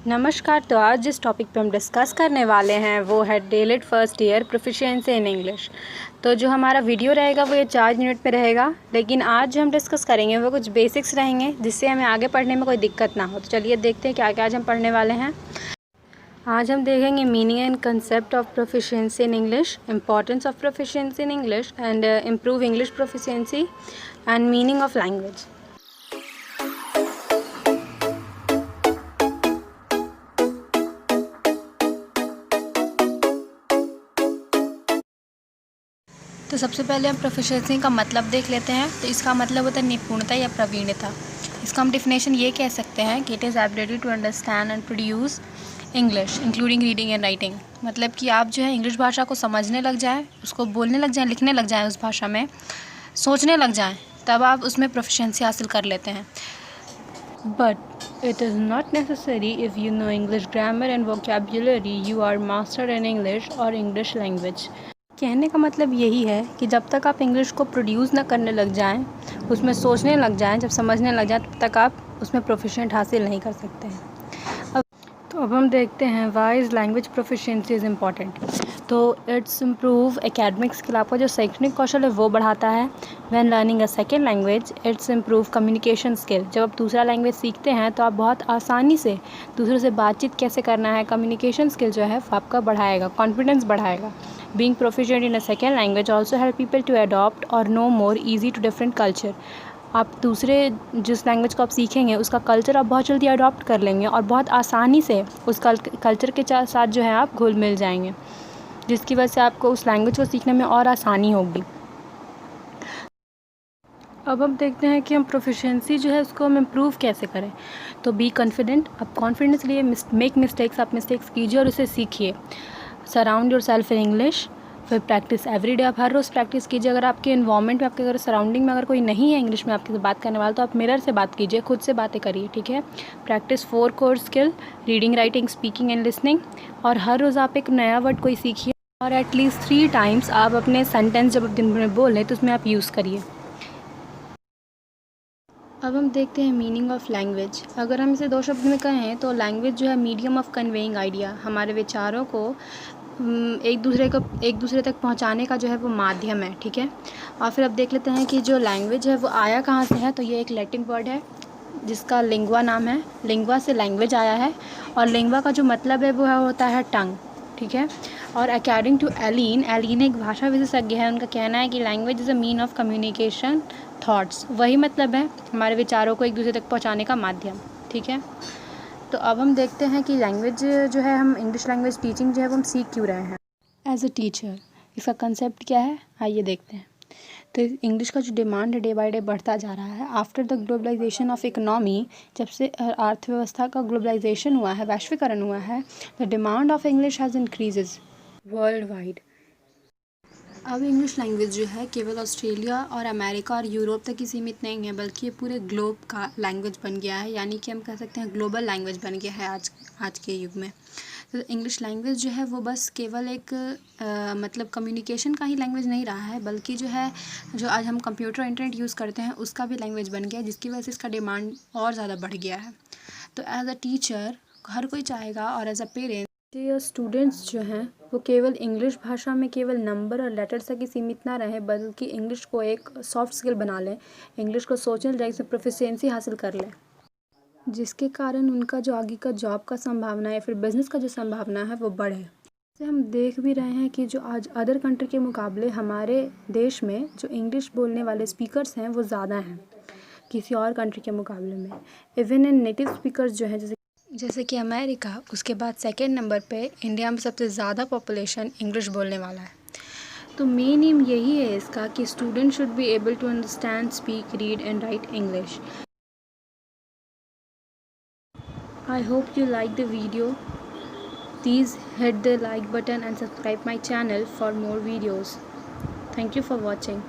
नमस्कार। तो आज जिस टॉपिक पे हम डिस्कस करने वाले हैं वो है delete first year proficiency in English. तो जो हमारा वीडियो रहेगा वो ये 4 मिनट पे रहेगा, लेकिन आज जो हम डिस्कस करेंगे वो कुछ बेसिक्स रहेंगे जिससे हमें आगे पढ़ने में कोई दिक्कत ना हो। तो चलिए देखते हैं क्या क्या आज हम पढ़ने वाले हैं। आज हम देखेंगे meaning and concept of proficiency in English, importance of proficiency in English and improve English proficiency and meaning of language. तो सबसे पहले हम प्रोफिशिएंसी का मतलब देख लेते हैं। तो इसका मतलब होता है निपुणता या प्रवीणता। इसका हम डिफिनेशन ये कह सकते हैं कि it is ability to understand and produce English including reading and writing. मतलब कि आप जो है इंग्लिश भाषा को समझने लग जाएँ, उसको बोलने लग जाएँ, लिखने लग जाएँ, उस भाषा में सोचने लग जाएँ, तब आप उसमें प्रोफिशिएंसी हासिल कर लेते हैं। But it is not necessary if you know English grammar and vocabulary you are master in English और इंग्लिश लैंग्वेज। कहने का मतलब यही है कि जब तक आप इंग्लिश को प्रोड्यूस ना करने लग जाएं, उसमें सोचने लग जाएं, जब समझने लग जाएं, तब तक आप उसमें प्रोफिशिएंट हासिल नहीं कर सकते हैं। अब हम देखते हैं why is language proficiency is important. तो इट्स इम्प्रूव एकेडमिक स्किल, आपका जो शैक्षणिक कौशल है वो बढ़ाता है। When learning a second language it's improve communication skill, जब आप दूसरा लैंग्वेज सीखते हैं तो आप बहुत आसानी से दूसरों से बातचीत कैसे करना है, कम्युनिकेशन स्किल जो है वो आपका बढ़ाएगा, कॉन्फिडेंस बढ़ाएगा। Being proficient in a second language also help people to adopt or know more easy to different culture. आप दूसरे जिस लैंग्वेज को आप सीखेंगे उसका कल्चर आप बहुत जल्दी अडॉप्ट कर लेंगे और बहुत आसानी से उस कल्चर के साथ जो है आप घुल मिल जाएंगे, जिसकी वजह से आपको उस लैंग्वेज को सीखने में और आसानी होगी। अब हम देखते हैं कि हम प्रोफिशिएंसी जो है उसको हम इम्प्रूव कैसे करें। तो बी कॉन्फिडेंट, अब कॉन्फिडेंस लिए मेक मिस्टेक्स, आप मिस्टेक्स कीजिए और उसे सीखिए। Surround your self in English, फिर प्रैक्टिस एवरीडे, आप हर रोज़ प्रैक्टिस कीजिए। अगर आपके इन्वायरमेंट में, आपके अगर सराउंडिंग में अगर कोई नहीं है इंग्लिश में आपके बात करने वाला, तो आप मिरर से बात कीजिए, खुद से बातें करिए, ठीक है। Practice 4 core skill, reading, writing, speaking and listening, और हर रोज़ आप एक नया वर्ड कोई सीखिए और एटलीस्ट 3 टाइम्स आप अपने सेंटेंस जब दिन में बोलें तो उसमें आप यूज़ करिए। अब हम देखते हैं मीनिंग ऑफ लैंग्वेज। अगर हम इसे 2 शब्द में कहें तो लैंग्वेज जो है मीडियम ऑफ कन्वेइंग आइडिया, हमारे विचारों को एक दूसरे तक पहुंचाने का जो है वो माध्यम है, ठीक है। और फिर अब देख लेते हैं कि जो लैंग्वेज है वो आया कहाँ से है। तो ये एक लैटिन वर्ड है जिसका लिंग्वा नाम है। लिंग्वा से लैंग्वेज आया है और लिंग्वा का जो मतलब है वो होता है टंग, ठीक है। और अकॉर्डिंग टू एलिन एक भाषा विशेषज्ञ है, उनका कहना है कि language is a mean of communication thoughts, वही मतलब है हमारे विचारों को एक दूसरे तक पहुंचाने का माध्यम, ठीक है। तो अब हम देखते हैं कि लैंग्वेज जो है, हम इंग्लिश लैंग्वेज टीचिंग जो है वो हम सीख क्यों रहे हैं एज अ टीचर। इसका कंसेप्ट क्या है, आइए देखते हैं। तो इंग्लिश का जो डिमांड है डे बाय डे बढ़ता जा रहा है। After the globalisation of economy, जब से अर्थव्यवस्था का ग्लोबलाइजेशन हुआ है, वैश्वीकरण हुआ है, the demand of English has increases world wide. अब इंग्लिश लैंग्वेज जो है केवल ऑस्ट्रेलिया और अमेरिका और यूरोप तक ही सीमित नहीं है, बल्कि ये पूरे ग्लोब का लैंग्वेज बन गया है। यानी कि हम कह सकते हैं ग्लोबल लैंग्वेज बन गया है आज के युग में। तो इंग्लिश लैंग्वेज जो है वो बस केवल एक मतलब कम्युनिकेशन का ही लैंग्वेज नहीं रहा है, बल्कि जो है जो आज हम कंप्यूटर इंटरनेट यूज़ करते हैं उसका भी लैंग्वेज बन गया है, जिसकी वजह से इसका डिमांड और ज़्यादा बढ़ गया है। तो एज अ टीचर हर कोई चाहेगा और एज अ पेरेंट ये स्टूडेंट्स जो हैं वो केवल इंग्लिश भाषा में केवल नंबर और लेटर्स तक ही सीमित ना रहें, बल्कि इंग्लिश को एक सॉफ्ट स्किल बना लें, इंग्लिश को सोचने लगे से प्रोफिशिएंसी हासिल कर लें, जिसके कारण उनका जो आगे का जॉब का संभावना है या फिर बिज़नेस का जो संभावना है वो बढ़े। जैसे हम देख भी रहे हैं कि जो आज अदर कंट्री के मुकाबले हमारे देश में जो इंग्लिश बोलने वाले स्पीकर्स हैं वो ज़्यादा हैं किसी और कंट्री के मुकाबले में। इवन इन नेटिव स्पीकर्स जो हैं जैसे कि अमेरिका, उसके बाद सेकेंड नंबर पे इंडिया में सबसे ज़्यादा पॉपुलेशन इंग्लिश बोलने वाला है। तो मेन एम यही है इसका कि student should be able to understand, speak, read and write English. I hope you like the video. Please hit the like button and subscribe my channel for more videos. Thank you for watching.